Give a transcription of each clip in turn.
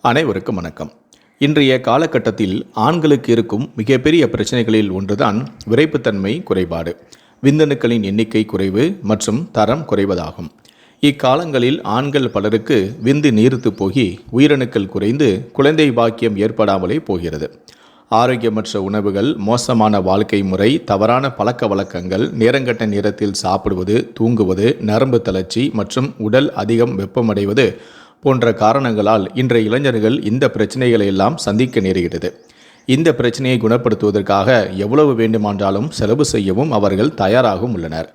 அனைவருக்கும் வணக்கம். இன்றைய காலகட்டத்தில் ஆண்களுக்கு இருக்கும் மிகப்பெரிய பிரச்சனைகளில் ஒன்றுதான் விரைப்புத்தன்மை குறைபாடு, விந்தணுக்களின் எண்ணிக்கை குறைவு மற்றும் தரம் குறைவதாகும். இக்காலங்களில் ஆண்கள் பலருக்கு விந்து நீர்த்து போகி உயிரணுக்கள் குறைந்து குழந்தை பாக்கியம் ஏற்படாமலே போகிறது. ஆரோக்கியமற்ற உணவுகள், மோசமான வாழ்க்கை முறை, தவறான பழக்க வழக்கங்கள், நேரங்கட்ட நேரத்தில் சாப்பிடுவது, தூங்குவது, நரம்பு தளர்ச்சி மற்றும் உடல் அதிகம் வெப்பமடைவது போன்ற காரணங்களால் இன்றைய இளைஞர்கள் இந்த பிரச்சனைகளை எல்லாம் சந்திக்க நேருகிறது. இந்த பிரச்சனையை குணப்படுத்துவதற்காக எவ்வளவு வேண்டுமானாலும் செலவு செய்யவும் அவர்கள் தயாராகவும் உள்ளனர்.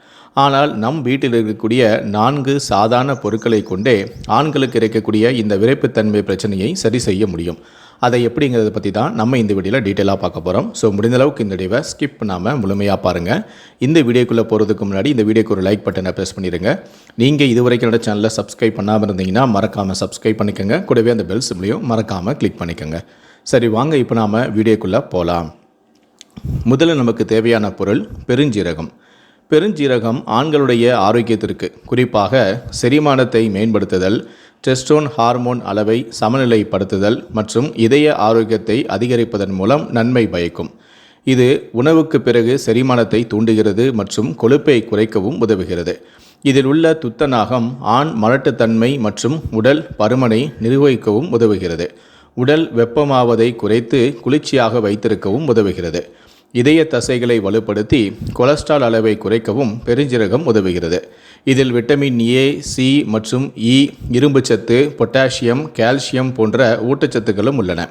ஆனால் நம் வீட்டில் இருக்கக்கூடிய 4 சாதாரண பொருட்களை கொண்டே ஆண்களுக்கு இருக்கக்கூடிய இந்த விரைப்புத்தன்மை பிரச்சனையை சரி செய்ய முடியும். அதை எப்படிங்கிறத பற்றி தான் நம்ம இந்த வீடியோவில் டீட்டெயிலாக பார்க்க போகிறோம். ஸோ முடிந்தளவுக்கு இந்த வீடியோவை ஸ்கிப் பண்ணாமல் முழுமையாக பாருங்கள். இந்த வீடியோக்குள்ளே போகிறதுக்கு முன்னாடி இந்த வீடியோக்கு ஒரு லைக் பட்டனை ப்ரெஸ் பண்ணிடுங்க. நீங்கள் இதுவரைக்கும் என்னோட சேனலை சப்ஸ்கிரைப் பண்ணாமல் இருந்தீங்கன்னா மறக்காமல் சப்ஸ்கிரைப் பண்ணிக்கோங்க. கூடவே அந்த பெல் சிம்லையும் மறக்காமல் கிளிக் பண்ணிக்கோங்க. சரி, வாங்க இப்போ நாம் வீடியோக்குள்ளே போகலாம். முதல்ல நமக்கு தேவையான பொருள் பெருஞ்சீரகம். பெருஞ்சீரகம் ஆண்களுடைய ஆரோக்கியத்திற்கு, குறிப்பாக செரிமானத்தை மேம்படுத்துதல், டெஸ்டோன் ஹார்மோன் அளவை சமநிலைப்படுத்துதல் மற்றும் இதய ஆரோக்கியத்தை அதிகரிப்பதன் மூலம் நன்மை பயக்கும். இது உணவுக்கு பிறகு செரிமானத்தை தூண்டுகிறது மற்றும் கொழுப்பை குறைக்கவும் உதவுகிறது. இதில் உள்ள துத்தநாகம் ஆண் மலட்டுத்தன்மை மற்றும் உடல் பருமனை நிர்வகிக்கவும் உதவுகிறது. உடல் வெப்பமாவதை குறைத்து குளிர்ச்சியாக வைத்திருக்கவும் உதவுகிறது. இதய தசைகளை வலுப்படுத்தி கொலஸ்ட்ரால் அளவை குறைக்கவும் பெருஞ்சீரகம் உதவுகிறது. இதில் விட்டமின் ஏ, சி மற்றும் இ, இரும்புச்சத்து, பொட்டாசியம், கால்சியம் போன்ற ஊட்டச்சத்துக்களும் உள்ளன.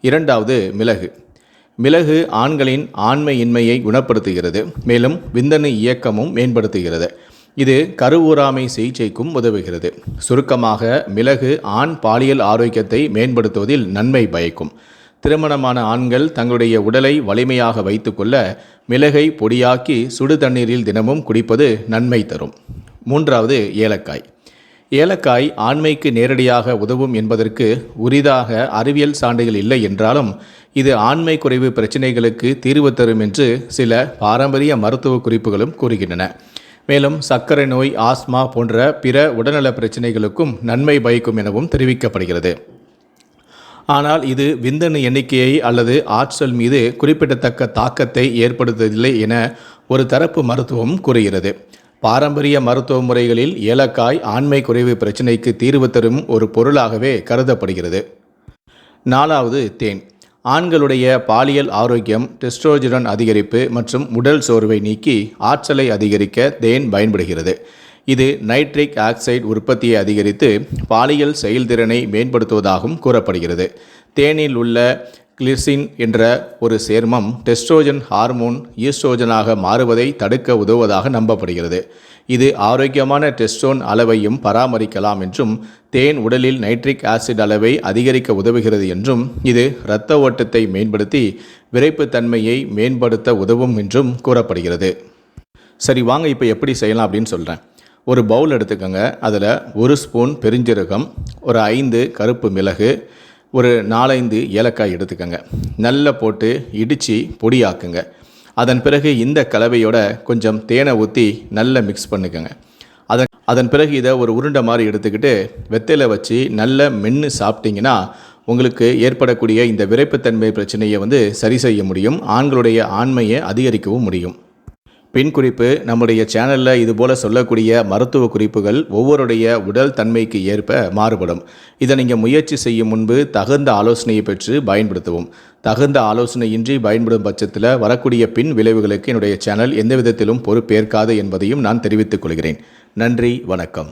இரண்டாவது, மிளகு. மிளகு ஆண்களின் ஆண்மையின்மையை குணப்படுத்துகிறது, மேலும் விந்தணு இயக்கமும் மேம்படுத்துகிறது. இது கருவூராமை சிகிச்சைக்கும் உதவுகிறது. சுருக்கமாக, மிளகு ஆண் பாலியல் ஆரோக்கியத்தை மேம்படுத்துவதில் நன்மை பயக்கும். திருமணமான ஆண்கள் தங்களுடைய உடலை வலிமையாக வைத்துக்கொள்ள மிளகை பொடியாக்கி சுடு தண்ணீரில் தினமும் குடிப்பது நன்மை தரும். மூன்றாவது, ஏலக்காய். ஏலக்காய் ஆண்மைக்கு நேரடியாக உதவும் என்பதற்கு உரிதாக அறிவியல் சான்றுகள் இல்லை என்றாலும் இது ஆண்மை குறைவு பிரச்சனைகளுக்கு தீர்வு தரும் என்று சில பாரம்பரிய மருத்துவ குறிப்புகளும் கூறுகின்றன. மேலும் சர்க்கரை நோய், ஆஸ்மா போன்ற பிற உடல்நல பிரச்சனைகளுக்கும் நன்மை பயக்கும் எனவும் தெரிவிக்கப்படுகிறது. ஆனால் இது விந்தணு எண்ணிக்கையை அல்லது ஆற்றல் மீது குறிப்பிடத்தக்க தாக்கத்தை ஏற்படுத்துவதில்லை என ஒரு தரப்பு மருத்துவம் கூறுகிறது. பாரம்பரிய மருத்துவ முறைகளில் ஏலக்காய் ஆண்மை குறைவு பிரச்சினைக்கு தீர்வு தரும் ஒரு பொருளாகவே கருதப்படுகிறது. நாலாவது, தேன். ஆண்களுடைய பாலியல் ஆரோக்கியம், டெஸ்டோஸ்டெரான் அதிகரிப்பு மற்றும் உடல் சோர்வை நீக்கி ஆற்றலை அதிகரிக்க தேன் பயன்படுகிறது. இது நைட்ரிக் ஆக்சைடு உற்பத்தியை அதிகரித்து பாலியல் செயல்திறனை மேம்படுத்துவதாகவும் கூறப்படுகிறது. தேனில் உள்ள கிளிசின் என்ற ஒரு சேர்மம் டெஸ்ட்ரோஜன் ஹார்மோன் ஈஸ்ட்ரோஜனாக மாறுவதை தடுக்க உதவுவதாக நம்பப்படுகிறது. இது ஆரோக்கியமான டெஸ்டோன் அளவையும் பராமரிக்கலாம் என்றும், தேன் உடலில் நைட்ரிக் ஆசிட் அளவை அதிகரிக்க உதவுகிறது என்றும், இது இரத்த ஓட்டத்தை மேம்படுத்தி விரைப்புத்தன்மையை மேம்படுத்த உதவும் என்றும் கூறப்படுகிறது. சரி, வாங்க இப்போ எப்படி செய்யலாம் அப்படின்னு சொல்கிறேன். ஒரு பவுல் எடுத்துக்கோங்க. அதில் 1 ஸ்பூன் பெருஞ்சீரகம், ஒரு 5 கருப்பு மிளகு, ஒரு 4-5 ஏலக்காய் எடுத்துக்கோங்க. நல்லா போட்டு இடித்து பொடியாக்குங்க. அதன் பிறகு இந்த கலவையோட கொஞ்சம் தேனை ஊற்றி நல்லா மிக்ஸ் பண்ணிக்கோங்க. அதன் பிறகு இதை ஒரு உருண்டை மாதிரி எடுத்துக்கிட்டு வெத்தையில் வச்சு நல்லா மென்று சாப்பிட்டிங்கன்னா உங்களுக்கு ஏற்படக்கூடிய இந்த விரைப்புத்தன்மை பிரச்சனையை சரி செய்ய முடியும். ஆண்களுடைய ஆண்மையை அதிகரிக்கவும் முடியும். பின் குறிப்பு: நம்முடைய சேனலில் இதுபோல் சொல்லக்கூடிய மருத்துவ குறிப்புகள் ஒவ்வொருடைய உடல் தன்மைக்கு ஏற்ப மாறுபடும். இதை நீங்கள் முயற்சி செய்யும் முன்பு தகுந்த ஆலோசனையை பெற்று பயன்படுத்தவும். தகுந்த ஆலோசனையின்றி பயன்படும் பட்சத்தில் வரக்கூடிய பின் விளைவுகளுக்கு என்னுடைய சேனல் எந்த விதத்திலும் பொறுப்பேற்காது என்பதையும் நான் தெரிவித்துக் கொள்கிறேன். நன்றி, வணக்கம்.